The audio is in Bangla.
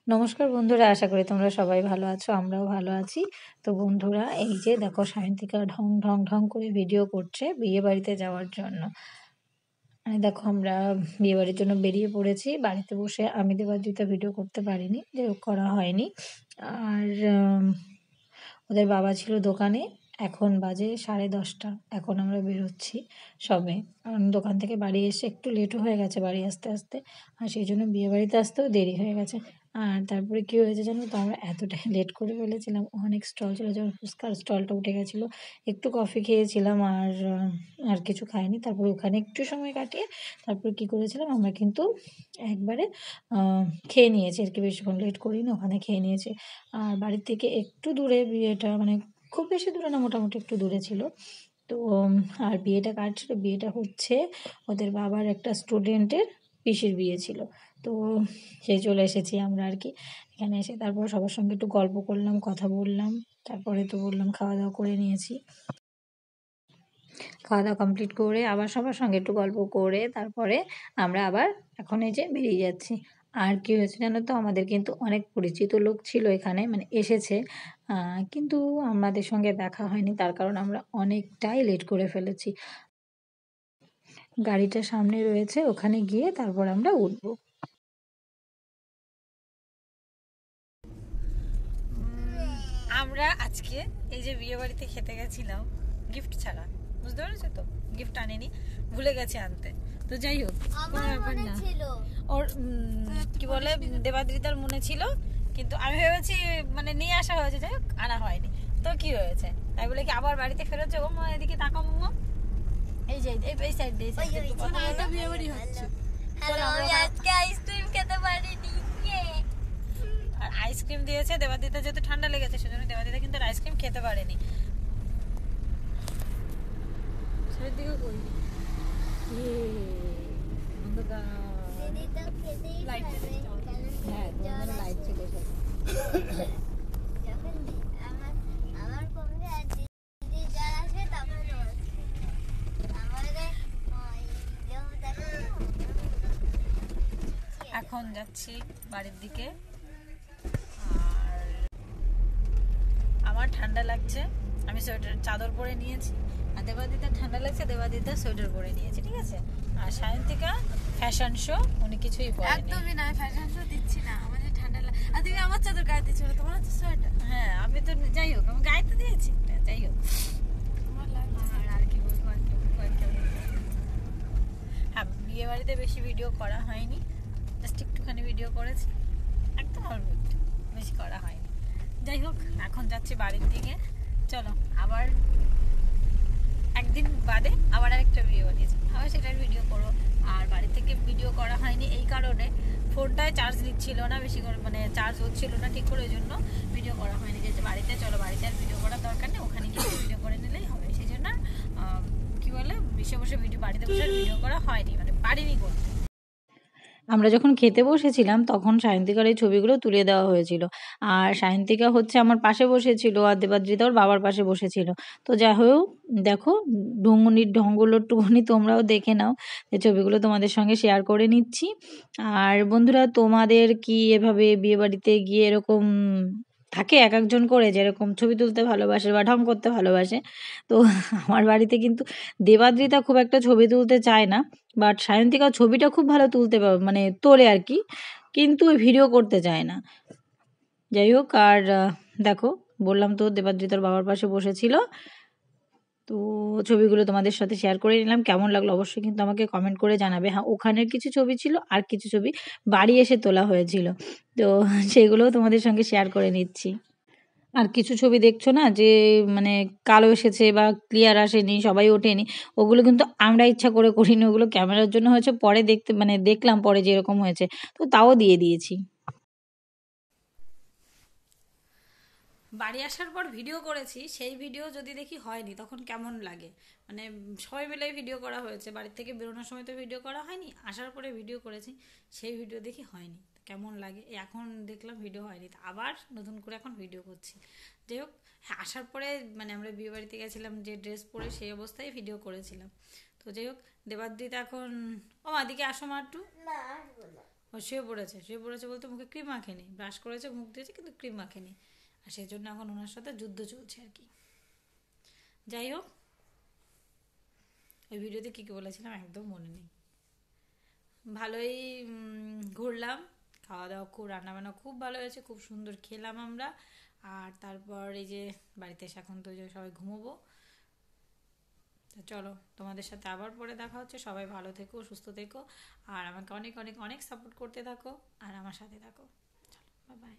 নমস্কার বন্ধুরা, আশা করি তোমরা সবাই ভালো আছো। আমরাও ভালো আছি। তো বন্ধুরা, এই যে দেখো সায়ন্তিকা ঢং ঢং ঢং করে ভিডিও করছে বিয়ে বাড়িতে যাওয়ার জন্য। দেখো আমরা বিয়ে বাড়ির জন্য বেরিয়ে পড়েছি। বাড়িতে বসে আমি দেবাদ্রিতা ভিডিও করতে পারিনি, যে করা হয়নি। আর ওদের বাবা ছিল দোকানে। এখন বাজে 10:30। এখন আমরা বেরোচ্ছি সবে। দোকান থেকে বাড়ি এসে একটু লেটও হয়ে গেছে বাড়ি আসতে আসতে। আর সেই জন্য বিয়ে বাড়িতে আসতেও দেরি হয়ে গেছে। আর তারপরে কী হয়েছে জানো তো, আমরা এতটাই লেট করে ফেলেছিলাম। অনেক স্টল ছিল, যেমন ফুচকার স্টলটা উঠে গেছিলো। একটু কফি খেয়েছিলাম আর কিছু খাইনি। তারপরে ওখানে একটু সময় কাটিয়ে তারপর কী করেছিলাম, আমরা কিন্তু একবারে খেয়ে নিয়েছি আর কি। বেশিক্ষণ লেট করিনি, ওখানে খেয়ে নিয়েছি। আর বাড়ির থেকে একটু দূরে বিয়েটা, মানে খুব বেশি দূরে না, মোটামুটি একটু দূরে ছিল। তো আর বিয়েটা কার ছিল? বিয়েটা হচ্ছে ওদের বাবার একটা স্টুডেন্টের পিসির বিয়ে ছিল। তো সেই চলে এসেছি আমরা আর কি। এখানে এসে তারপর সবার সঙ্গে একটু গল্প করলাম, কথা বললাম। তারপরে তো বললাম খাওয়া দাওয়া করে নিয়েছি। খাওয়া দাওয়া কমপ্লিট করে আবার সবার সঙ্গে একটু গল্প করে তারপরে আমরা আবার এখন এই যে বেরিয়ে যাচ্ছি। আর কী হয়েছে জানো তো, আমাদের কিন্তু অনেক পরিচিত লোক ছিল এখানে, মানে এসেছে, কিন্তু আমাদের সঙ্গে দেখা হয়নি। তার কারণ আমরা অনেকটাই লেট করে ফেলেছি। গাড়িটা সামনে রয়েছে, ওখানে গিয়ে তারপর আমরা উঠবো। আমরা আজকে এই যে বিয়ে বাড়িতে খেতে গেছিলাম গিফট ছাড়া, বুঝতে পেরেছো তো? গিফট আনেনি, ভুলে গেছে আনতে। তো যাই হোক, কোনো ব্যাপার না। ওর কি বলে, দেবাদ্রিতার মনে ছিল, কিন্তু আমি ভেবেছি মানে নিয়ে আসা হয়েছে, যাই হোক আনা হয়নি। তো কি হয়েছে, তাই বলে কি আবার বাড়িতে ফেরত যাবো? এদিকে তাকাও মোমো, এই যে এই সাইড দিয়ে বিয়ে বাড়ি হচ্ছে। আজকে আইসক্রিম খেতে পারিনি। আর আইসক্রিম দিয়েছে দেবাদিতা, যেহেতু ঠান্ডা লেগেছে সেজন্য দেবাদিতা কিন্তু আইসক্রিম খেতে পারেনি। এখন যাচ্ছি বাড়ির দিকে। আর আমার ঠান্ডা লাগছে, আমি সোয়েটার চাদর পরে নিয়েছি। আর দেবাদিতার ঠান্ডা লাগছে, দেবাদিতা সোয়েটার পরে নিয়েছে, ঠিক আছে। আর সায়ন্তিকা ফ্যাশন শো, উনি কিছুই পরে একদমই না, ফ্যাশন শো দিচ্ছি না, আমাদের ঠান্ডা লাগে। আর তুমি আমার চাদর গায়ে দিচ্ছ, তোমার হচ্ছে সোয়েটার। হ্যাঁ, আমি তো যাই হোক আমি গায়ে তো দিয়েছি, যাই হোক। আর কি বলবো, হ্যাঁ, বিয়ে বাড়িতে বেশি ভিডিও করা হয়নি, জাস্ট একটুখানি ভিডিও করেছি, একদম অল্প একটু, বেশি করা হয়নি। যাই হোক, এখন যাচ্ছি বাড়ির দিকে। চলো, আবার একদিন বাদে আবার আরেকটা বিয়ে বাড়ি আছে, আবার সেটার ভিডিও করো। আর বাড়ি থেকে ভিডিও করা হয়নি এই কারণে, ফোনটায় চার্জ নিচ্ছিল না বেশি করে, মানে চার্জ হচ্ছিল না ঠিক করে, ওই জন্য ভিডিও করা হয়নি। যে বাড়িতে চলো, বাড়িতে আর ভিডিও করার দরকার নেই, ওখানে গিয়ে ভিডিও করে নিলেই হবে। সেই জন্য কি বলে, বসে ভিডিও, বাড়িতে বসে ভিডিও করা হয়নি, মানে পারিনি করতে। আমরা যখন খেতে বসেছিলাম তখন সায়ন্তিকার এই ছবিগুলো তুলে দেওয়া হয়েছিল। আর সায়ন্তিকা হচ্ছে আমার পাশে বসেছিল, আর দেবাদ্রিতা ওর বাবার পাশে বসেছিল। তো যাই হোক, দেখো ঢঙ্গুনির ঢঙ্গুলো একটুখানি তোমরাও দেখে নাও, যে ছবিগুলো তোমাদের সঙ্গে শেয়ার করে নিচ্ছি। আর বন্ধুরা, তোমাদের কি এভাবে বিয়েবাড়িতে গিয়ে এরকম থাকে এক একজন করে, যেরকম ছবি তুলতে ভালোবাসে বা ঢং করতে ভালোবাসে? তো আমার বাড়িতে কিন্তু দেবাদ্রিতা খুব একটা ছবি তুলতে চায় না, বাট সায়ন্তিকা ছবিটা খুব ভালো তুলতে মানে তোলে আর কি, কিন্তু ভিডিও করতে চায় না। যাই হোক, আর দেখো বললাম তো দেবাদ্রিতার বাবার পাশে বসেছিল। তো ছবিগুলো তোমাদের সাথে শেয়ার করে নিলাম। কেমন লাগলো অবশ্যই কিন্তু আমাকে কমেন্ট করে জানাবে। হ্যাঁ, ওখানের কিছু ছবি ছিল, আর কিছু ছবি বাড়ি এসে তোলা হয়েছিল, তো সেগুলোও তোমাদের সঙ্গে শেয়ার করে নিচ্ছি। আর কিছু ছবি দেখছো না যে মানে কালো এসেছে বা ক্লিয়ার আসেনি, সবাই ওঠেনি, ওগুলো কিন্তু আমরা ইচ্ছা করে করিনি, ওগুলো ক্যামেরার জন্য হয়েছে। পরে দেখতে, মানে দেখলাম পরে যে এরকম হয়েছে, তো তাও দিয়ে দিয়েছি। বাড়ি আসার পর ভিডিও করেছি, সেই ভিডিও যদি দেখি হয়নি তখন কেমন লাগে, মানে সবাই মিলে ভিডিও করা হয়েছে, বাড়ির থেকে বেরোনোর সময় তো ভিডিও করা হয়নি, আসার পরে ভিডিও করেছি, সেই ভিডিও দেখি হয়নি, কেমন লাগে। এখন দেখলাম ভিডিও হয়নি, আবার নতুন করে এখন ভিডিও করছি। যাই হোক, হ্যাঁ, আসার পরে মানে আমরা বিয়ে বাড়িতে গেছিলাম যে ড্রেস পরে, সেই অবস্থায় ভিডিও করেছিলাম। তো যাই হোক, দেবাদ্রিতা এখন, ও দিকে আসো মা একটু, শুয়ে পড়েছে বলতে মুখে ক্রিম মাখেনি, ব্রাশ করেছে, মুখ দিয়েছে, কিন্তু ক্রিম মাখেনি। আর সেই জন্য এখন ওনার সাথে যুদ্ধ চলছে আর কি। যাই হোক, ওই ভিডিওতে কী কী বলেছিলাম একদম মনে নেই। ভালোই ঘুরলাম, খাওয়া দাওয়া খুব, রান্নাবান্না খুব ভালো হয়েছে, খুব সুন্দর খেলাম আমরা। আর তারপর এই যে বাড়িতে এসে এখন তো সবাই ঘুমোবো। তো চলো, তোমাদের সাথে আবার পরে দেখা হচ্ছে। সবাই ভালো থেকো, সুস্থ থেকো, আর আমাকে অনেক অনেক অনেক সাপোর্ট করতে থাকো, আর আমার সাথে থাকো। চলো, বাই বাই।